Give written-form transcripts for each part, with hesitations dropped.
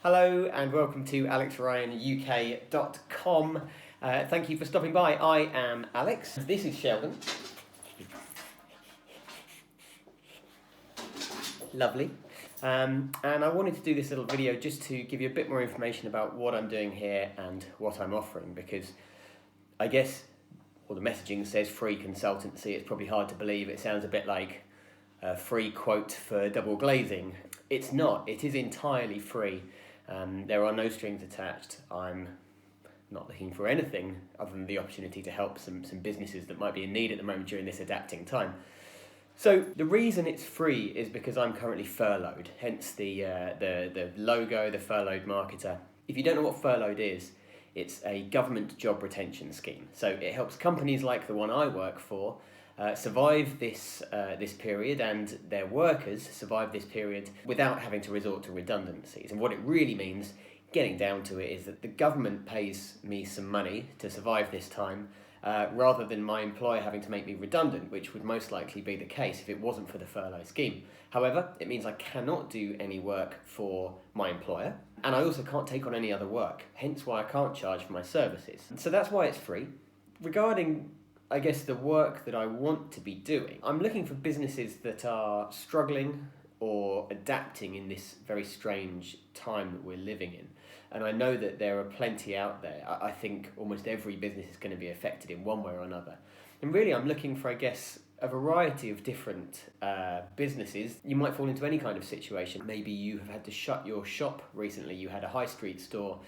Hello and welcome to alexryanuk.com. Thank you for stopping by. I am Alex. This is Sheldon. Lovely. And I wanted to do this little video just to give you a bit more information about what I'm doing here and what I'm offering, because I guess, well, the messaging says free consultancy. It's probably hard to believe. It sounds a bit like a free quote for double glazing. It's not. It is entirely free. There are no strings attached. I'm not looking for anything other than the opportunity to help some businesses that might be in need at the moment during this adapting time. So the reason it's free is because I'm currently furloughed, hence the logo, the furloughed marketer. If you don't know what furloughed is, it's a government job retention scheme. So it helps companies like the one I work for survive this period, and their workers survive this period without having to resort to redundancies. And what it really means, getting down to it, is that the government pays me some money to survive this time, rather than my employer having to make me redundant, which would most likely be the case if it wasn't for the furlough scheme. However, it means I cannot do any work for my employer, and I also can't take on any other work, hence why I can't charge for my services. So that's why it's free. Regarding, I guess, the work that I want to be doing, I'm looking for businesses that are struggling or adapting in this very strange time that we're living in. And I know that there are plenty out there. I think almost every business is going to be affected in one way or another. And really I'm looking for, I guess, a variety of different businesses. You might fall into any kind of situation. Maybe you have had to shut your shop recently. You had a high street store,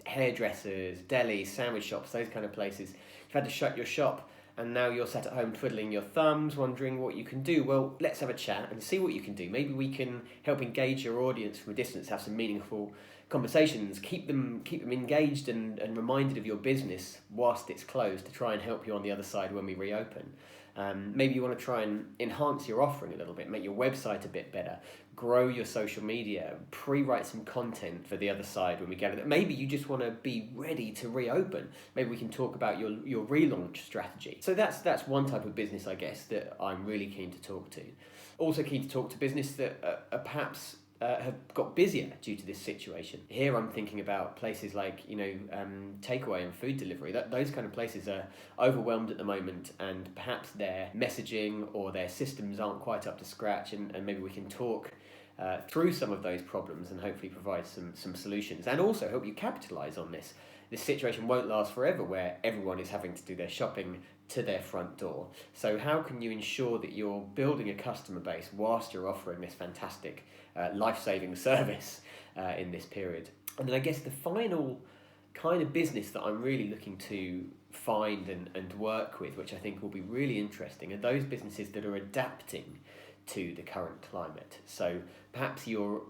hairdressers, delis, sandwich shops, those kind of places. You've had to shut your shop, and now you're sat at home twiddling your thumbs, wondering what you can do. Well, let's have a chat and see what you can do. Maybe we can help engage your audience from a distance, have some meaningful conversations, keep them engaged and reminded of your business whilst it's closed, to try and help you on the other side when we reopen. Maybe you want to try and enhance your offering a little bit, make your website a bit better, grow your social media, pre-write some content for the other side when we get it. Maybe you just want to be ready to reopen. Maybe we can talk about your relaunch strategy. So that's one type of business, I guess, that I'm really keen to talk to. Also keen to talk to business that are perhaps have got busier due to this situation. Here I'm thinking about places like, takeaway and food delivery. Those kind of places are overwhelmed at the moment, and perhaps their messaging or their systems aren't quite up to scratch, and maybe we can talk through some of those problems and hopefully provide some solutions, and also help you capitalise on this. This situation won't last forever, where everyone is having to do their shopping to their front door. So how can you ensure that you're building a customer base whilst you're offering this fantastic life-saving service in this period? And then I guess the final kind of business that I'm really looking to find and work with, which I think will be really interesting, are those businesses that are adapting to the current climate. So perhaps your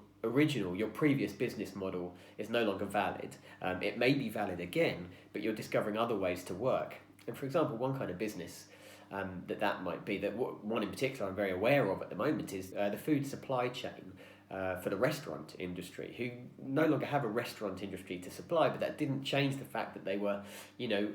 previous business model is no longer valid. It may be valid again, but you're discovering other ways to work. And for example, one kind of business that might be, one in particular I'm very aware of at the moment, is the food supply chain for the restaurant industry, who no longer have a restaurant industry to supply, but that didn't change the fact that they were,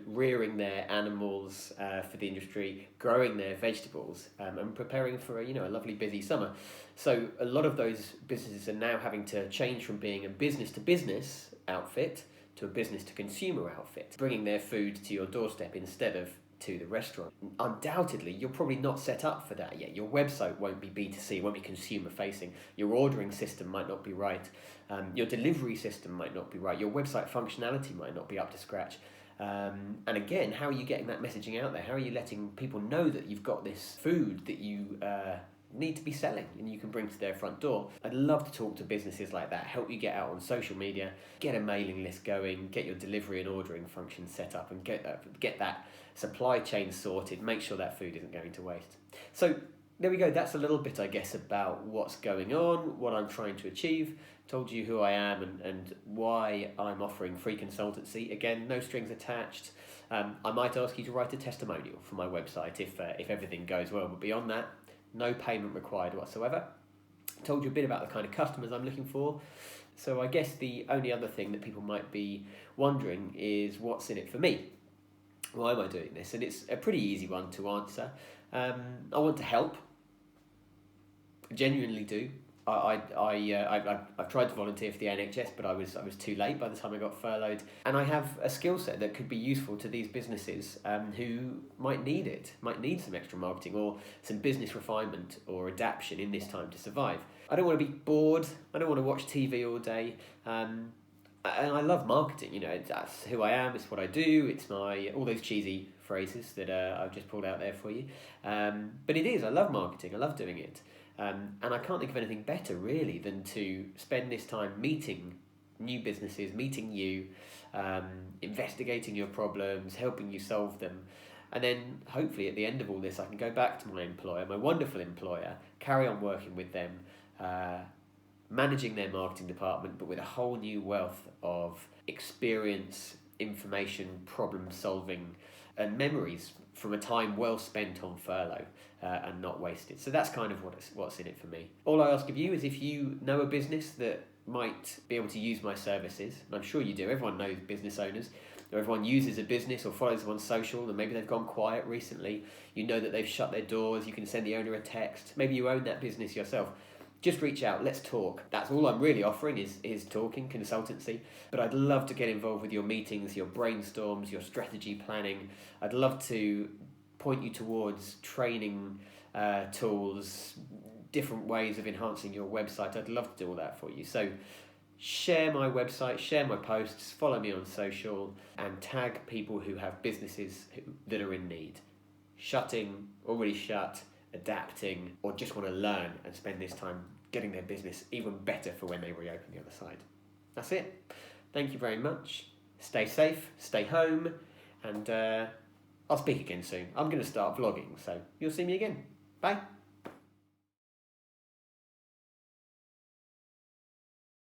rearing their animals for the industry, growing their vegetables, and preparing for a lovely busy summer. So a lot of those businesses are now having to change from being a business-to-business outfit to a business-to-consumer outfit, bringing their food to your doorstep instead of to the restaurant. Undoubtedly, you're probably not set up for that yet. Your website won't be B2C, won't be consumer-facing. Your ordering system might not be right. Your delivery system might not be right. Your website functionality might not be up to scratch. And again, how are you getting that messaging out there? How are you letting people know that you've got this food that you need to be selling and you can bring to their front door? I'd love to talk to businesses like that, help you get out on social media, get a mailing list going, get your delivery and ordering function set up, and get that supply chain sorted, make sure that food isn't going to waste. So there we go. That's a little bit, I guess, about what's going on, what I'm trying to achieve. Told you who I am and why I'm offering free consultancy. Again, no strings attached. I might ask you to write a testimonial for my website if everything goes well, but beyond that, no payment required whatsoever. Told you a bit about the kind of customers I'm looking for. So I guess the only other thing that people might be wondering is, what's in it for me? Why am I doing this? And it's a pretty easy one to answer. I want to help. I genuinely do. I've tried to volunteer for the NHS, but I was too late by the time I got furloughed. And I have a skill set that could be useful to these businesses who might need some extra marketing or some business refinement or adaptation in this time to survive. I don't want to be bored. I don't want to watch TV all day. And I love marketing. You know, that's who I am. It's what I do. It's my all those cheesy phrases that I've just pulled out there for you. But it is. I love marketing. I love doing it. And I can't think of anything better, really, than to spend this time meeting new businesses, meeting you, investigating your problems, helping you solve them. And then, hopefully, at the end of all this, I can go back to my employer, my wonderful employer, carry on working with them, managing their marketing department, but with a whole new wealth of experience, information, problem solving, and memories from a time well spent on furlough and not wasted. So that's kind of what's in it for me. All I ask of you is if you know a business that might be able to use my services, and I'm sure you do, everyone knows business owners, or everyone uses a business or follows them on social, and maybe they've gone quiet recently, you know that they've shut their doors, you can send the owner a text, maybe you own that business yourself. Just reach out, let's talk. That's all I'm really offering is talking, consultancy. But I'd love to get involved with your meetings, your brainstorms, your strategy planning. I'd love to point you towards training tools, different ways of enhancing your website. I'd love to do all that for you. So share my website, share my posts, follow me on social, and tag people who have businesses that are in need. Shutting, already shut, adapting, or just want to learn and spend this time getting their business even better for when they reopen the other side. That's it. Thank you very much. Stay safe, stay home, and I'll speak again soon. I'm going to start vlogging, so you'll see me again. Bye.